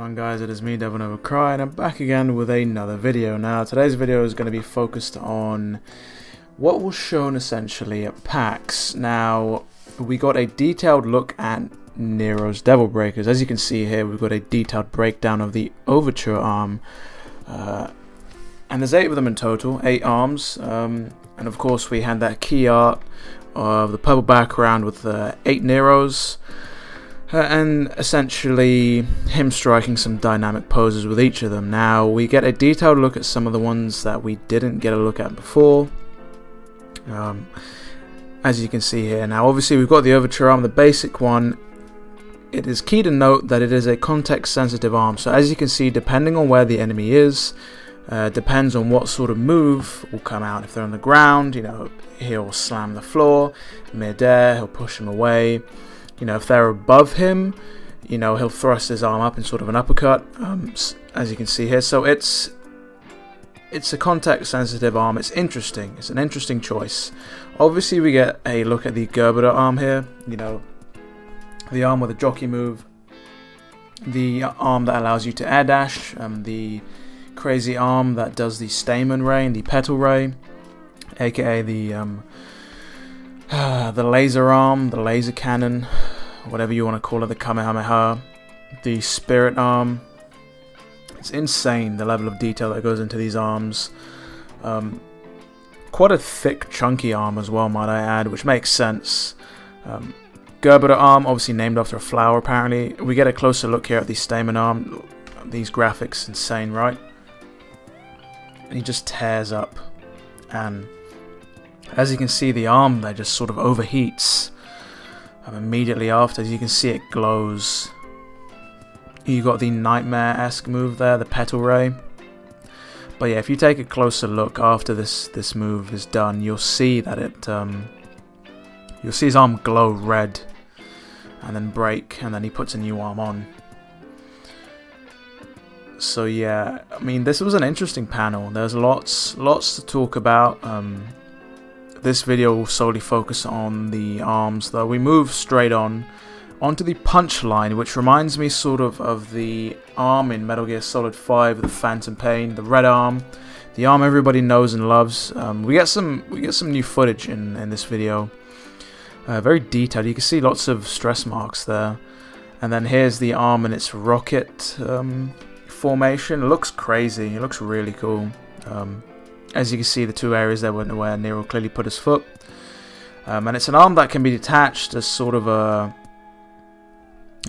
on guys, it is me DevilNeverCry and I'm back again with another video. Now today's video is going to be focused on what was shown essentially at PAX. Now we got a detailed look at Nero's Devil Breakers. As you can see here, we've got a detailed breakdown of the Overture arm, and there's 8 of them in total, 8 arms, and of course we had that key art of the purple background with 8 Neros. And essentially him striking some dynamic poses with each of them. Now we get a detailed look at some of the ones that we didn't get a look at before, as you can see here. Now obviously we've got the Overture arm, the basic one. It is key to note that it is a context sensitive arm, so as you can see, depending on where the enemy is, depends on what sort of move will come out. If they're on the ground, you know, he'll slam the floor. Mid-air, he'll push him away. You know, if they're above him, you know, he'll thrust his arm up in sort of an uppercut, as you can see here. So it's a context-sensitive arm. It's interesting. It's an interesting choice. Obviously, we get a look at the Gerber arm here. You know, the arm with a jockey move, the arm that allows you to air dash, the crazy arm that does the Stamen Ray and the Petal Ray, aka the laser arm, the laser cannon, whatever you want to call it, the Kamehameha, the spirit arm. It's insane the level of detail that goes into these arms. Quite a thick, chunky arm as well, might I add, which makes sense. Gerber arm, obviously named after a flower apparently. We get a closer look here at the Stamen arm. These graphics, insane, right? And he just tears up, and as you can see, the arm there just sort of overheats immediately after. As you can see, it glows. You got the nightmare-esque move there, the Petal Ray. But yeah, if you take a closer look after this move is done, you'll see that you'll see his arm glow red and then break, and then he puts a new arm on. So yeah, I mean, this was an interesting panel. There's lots to talk about. This video will solely focus on the arms, though. We move straight onto the punchline, which reminds me sort of the arm in Metal Gear Solid 5, the Phantom Pain, the red arm, the arm everybody knows and loves. We get some new footage in this video, very detailed. You can see lots of stress marks there, and then here's the arm in its rocket formation. It looks crazy. It looks really cool. As you can see, the 2 areas there where Nero clearly put his foot. And it's an arm that can be detached as sort of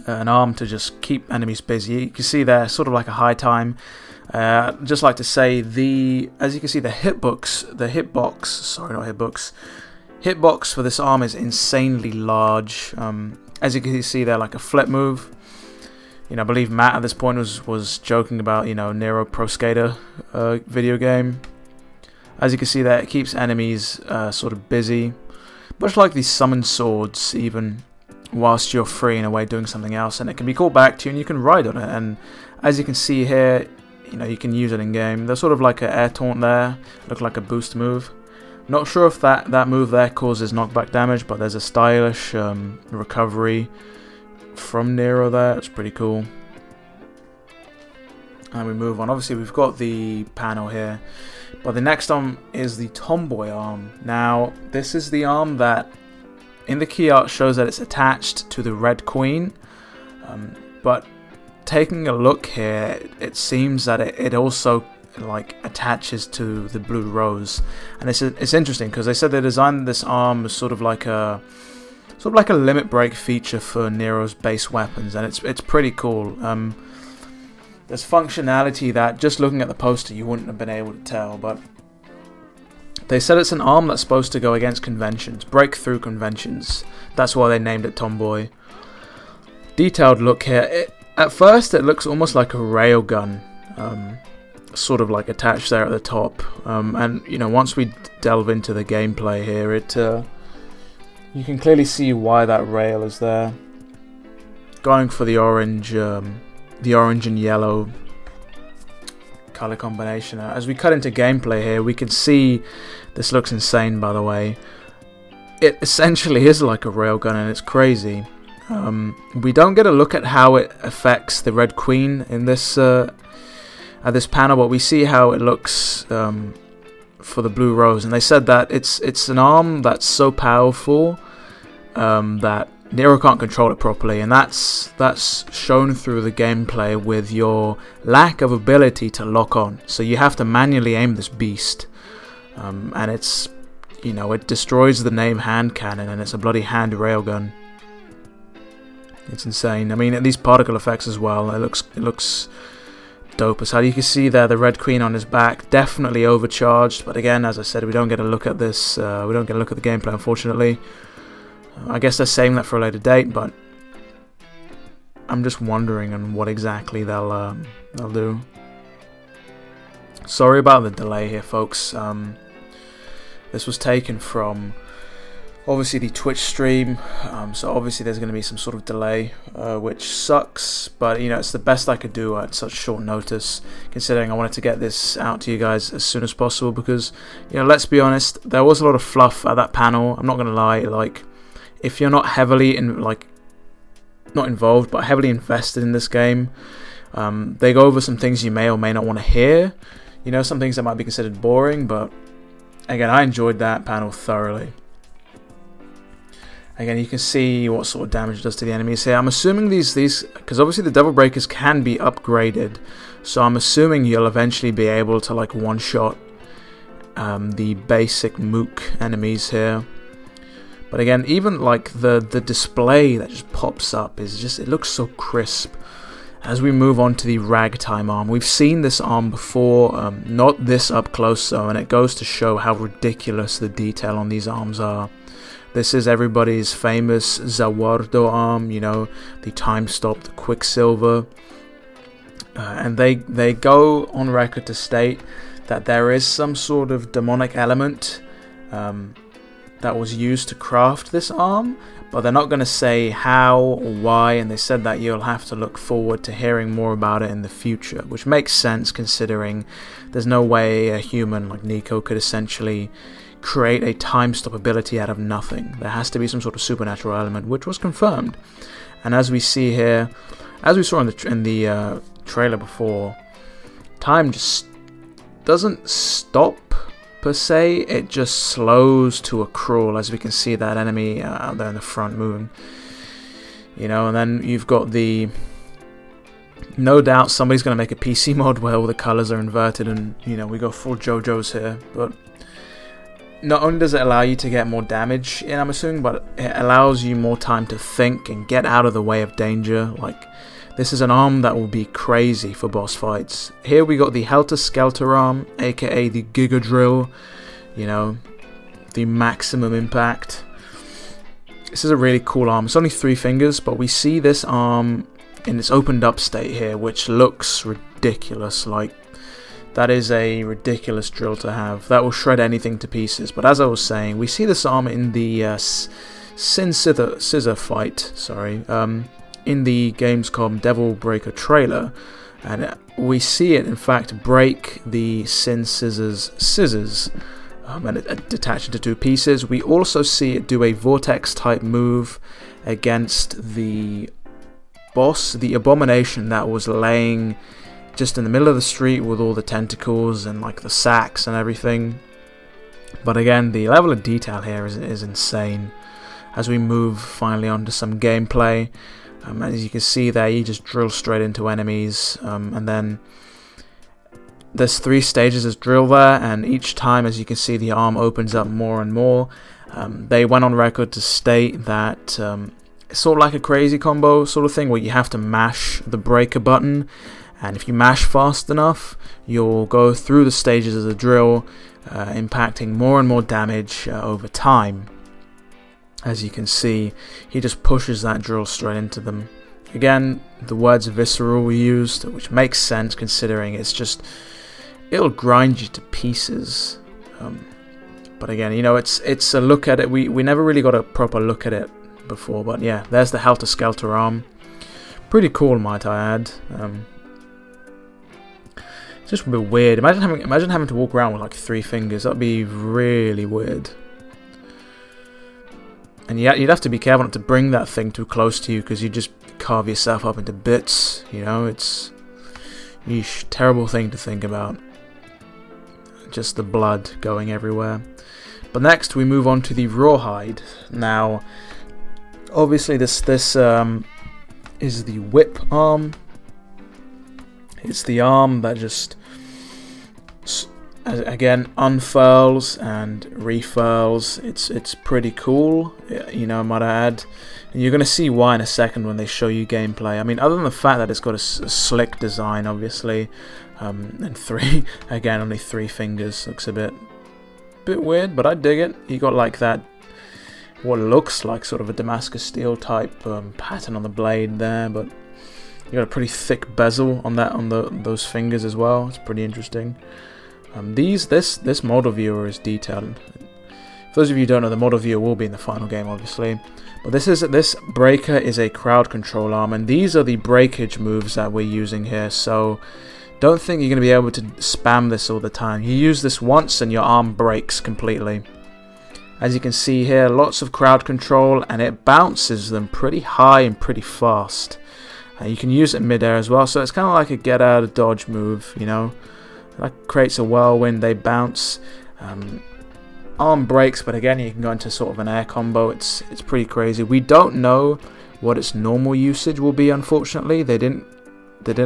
an arm to just keep enemies busy. You can see there, sort of like a high time. Just like to say, as you can see, the hitbox for this arm is insanely large. As you can see there, like a flip move. You know, I believe Matt at this point was joking about, you know, Nero Pro Skater video game. As you can see there, it keeps enemies sort of busy, much like these summon swords, even whilst you're free in a way doing something else, and it can be called back to you and you can ride on it. And as you can see here, you know, you can use it in game. There's sort of like an air taunt there, look like a boost move. Not sure if that move there causes knockback damage, but there's a stylish recovery from Nero there. It's pretty cool. And we move on. Obviously we've got the panel here, but the next arm is the Tomboy arm. Now this is the arm that in the key art shows that it's attached to the Red Queen, but taking a look here, it seems that it also like attaches to the Blue Rose. And it's interesting because they said they designed this arm as sort of like a limit break feature for Nero's base weapons, and it's pretty cool. There's functionality that just looking at the poster you wouldn't have been able to tell, but they said it's an arm that's supposed to go against conventions, break through conventions. That's why they named it Tomboy. Detailed look here. At first it looks almost like a railgun, sort of like attached there at the top. And you know, once we delve into the gameplay here, you can clearly see why that rail is there. Going for the orange and yellow color combination. As we cut into gameplay here, we can see this looks insane, by the way. It essentially is like a railgun, and it's crazy. We don't get a look at how it affects the Red Queen in this at this panel, but we see how it looks for the Blue Rose, and they said that it's an arm that's so powerful that Nero can't control it properly, and that's shown through the gameplay with your lack of ability to lock on. So you have to manually aim this beast, and it's, you know, it destroys the name hand cannon, and it's a bloody hand railgun. It's insane. I mean, these particle effects as well. It looks dope as hell. You can see there the Red Queen on his back, definitely overcharged. But again, as I said, we don't get a look at this. We don't get a look at the gameplay, unfortunately. I guess they're saving that for a later date, but I'm just wondering on what exactly they'll do. Sorry about the delay here, folks. This was taken from obviously the Twitch stream, so obviously there's going to be some sort of delay, which sucks, but you know, it's the best I could do at such short notice, considering I wanted to get this out to you guys as soon as possible, because, you know, let's be honest, there was a lot of fluff at that panel. I'm not going to lie, like, if you're not heavily not involved, but heavily invested in this game, they go over some things you may or may not want to hear, you know, some things that might be considered boring, but again, I enjoyed that panel thoroughly. Again, you can see what sort of damage it does to the enemies here. I'm assuming these, because obviously the Devil Breakers can be upgraded, so I'm assuming you'll eventually be able to like one-shot the basic Mook enemies here. But again, even like the display that just pops up is just, it looks so crisp. As we move on to the Ragtime arm, we've seen this arm before, not this up close though, and it goes to show how ridiculous the detail on these arms are. This is everybody's famous Zawardo arm, you know, the time stop, the Quicksilver. And they go on record to state that there is some sort of demonic element that was used to craft this arm, but they're not going to say how or why, and they said that you'll have to look forward to hearing more about it in the future, which makes sense considering there's no way a human like Nico could essentially create a time stop ability out of nothing. There has to be some sort of supernatural element, which was confirmed. And as we see here, as we saw in the trailer before, time just doesn't stop per se, it just slows to a crawl, as we can see that enemy out there in the front moving, you know. And then you've got the, no doubt somebody's going to make a PC mod where all the colors are inverted and, you know, we go full JoJo's here. But not only does it allow you to get more damage in, I'm assuming, but it allows you more time to think and get out of the way of danger. Like, this is an arm that will be crazy for boss fights. Here we got the Helter Skeller arm, aka the Giga Drill, you know, the maximum impact. This is a really cool arm. It's only 3 fingers, but we see this arm in its opened up state here, which looks ridiculous. Like, that is a ridiculous drill to have. That will shred anything to pieces. But as I was saying, we see this arm in the Sin Scissor fight, sorry, in the Gamescom Devil Breaker trailer, and we see it in fact break the Sin Scissors scissors, and it detach into 2 pieces. We also see it do a vortex type move against the boss, the Abomination that was laying just in the middle of the street with all the tentacles and like the sacks and everything. But again, the level of detail here is insane. As we move finally onto some gameplay, as you can see there, you just drill straight into enemies, and then there's 3 stages of drill there, and each time, as you can see, the arm opens up more and more. They went on record to state that it's sort of like a crazy combo sort of thing, where you have to mash the breaker button, and if you mash fast enough, you'll go through the stages of the drill, impacting more and more damage over time. As you can see, he just pushes that drill straight into them. Again, the words visceral were used, which makes sense considering it's just, it'll grind you to pieces. But again, you know, it's a look at it. We never really got a proper look at it before, but yeah, there's the Helter Skeller arm. Pretty cool, might I add. It's just a bit weird. Imagine having to walk around with like 3 fingers. That'd be really weird. And yeah, you'd have to be careful not to bring that thing too close to you, because you just carve yourself up into bits. You know, it's yeesh, terrible thing to think about. Just the blood going everywhere. But next we move on to the Rawhide. Now, obviously this is the whip arm. It's the arm that just again unfurls and refurls. It's pretty cool, you know, might I add. And you're gonna see why in a second when they show you gameplay. I mean, other than the fact that it's got a slick design, obviously, and only three fingers, looks a bit weird, but I dig it. You got like that, what looks like sort of a Damascus steel type pattern on the blade there, but you got a pretty thick bezel on those fingers as well. It's pretty interesting. This model viewer is detailed. For those of you who don't know, the model viewer will be in the final game, obviously. But this breaker is a crowd control arm, and these are the breakage moves that we're using here. So don't think you're going to be able to spam this all the time. You use this once and your arm breaks completely. As you can see here, lots of crowd control, and it bounces them pretty high and pretty fast. You can use it mid-air as well, so it's kind of like a get out of dodge move, you know. That creates a whirlwind, they bounce. Arm breaks, but again you can go into sort of an air combo. It's pretty crazy. We don't know what its normal usage will be, unfortunately. They didn't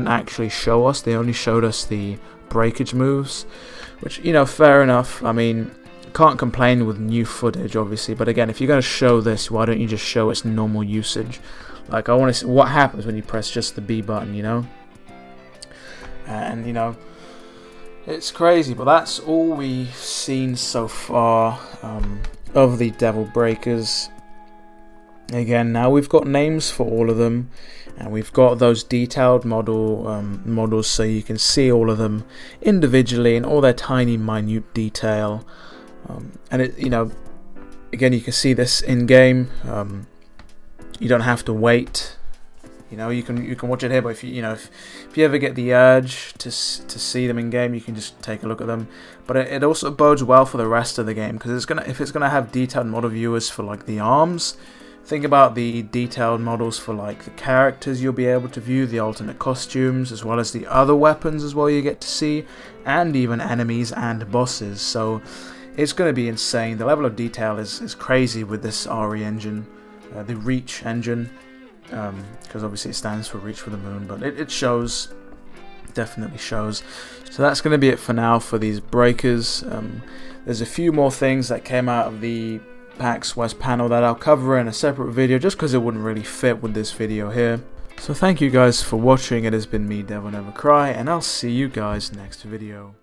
actually show us. They only showed us the breakage moves, which, you know, fair enough. I mean, can't complain with new footage, obviously, but again, if you're going to show this, why don't you just show its normal usage? Like, I want to see what happens when you press just the B button, you know? And, you know, it's crazy, but that's all we've seen so far of the Devil Breakers. Again, now we've got names for all of them, and we've got those detailed models, so you can see all of them individually in all their tiny, minute detail. And it, you know, again, you can see this in game. You don't have to wait. You know, you can watch it here, but if you ever get the urge to see them in game, you can just take a look at them. But it also bodes well for the rest of the game, because if it's gonna have detailed model viewers for like the arms, think about the detailed models for like the characters you'll be able to view, the alternate costumes, as well as the other weapons as well you get to see, and even enemies and bosses. So it's going to be insane. The level of detail is crazy with this RE engine, the Reach engine, because obviously it stands for Reach for the Moon, but it shows, definitely shows. So that's going to be it for now for these breakers. There's a few more things that came out of the PAX West panel that I'll cover in a separate video, just because it wouldn't really fit with this video here. So thank you guys for watching. It has been me, DevilNeverCry, and I'll see you guys next video.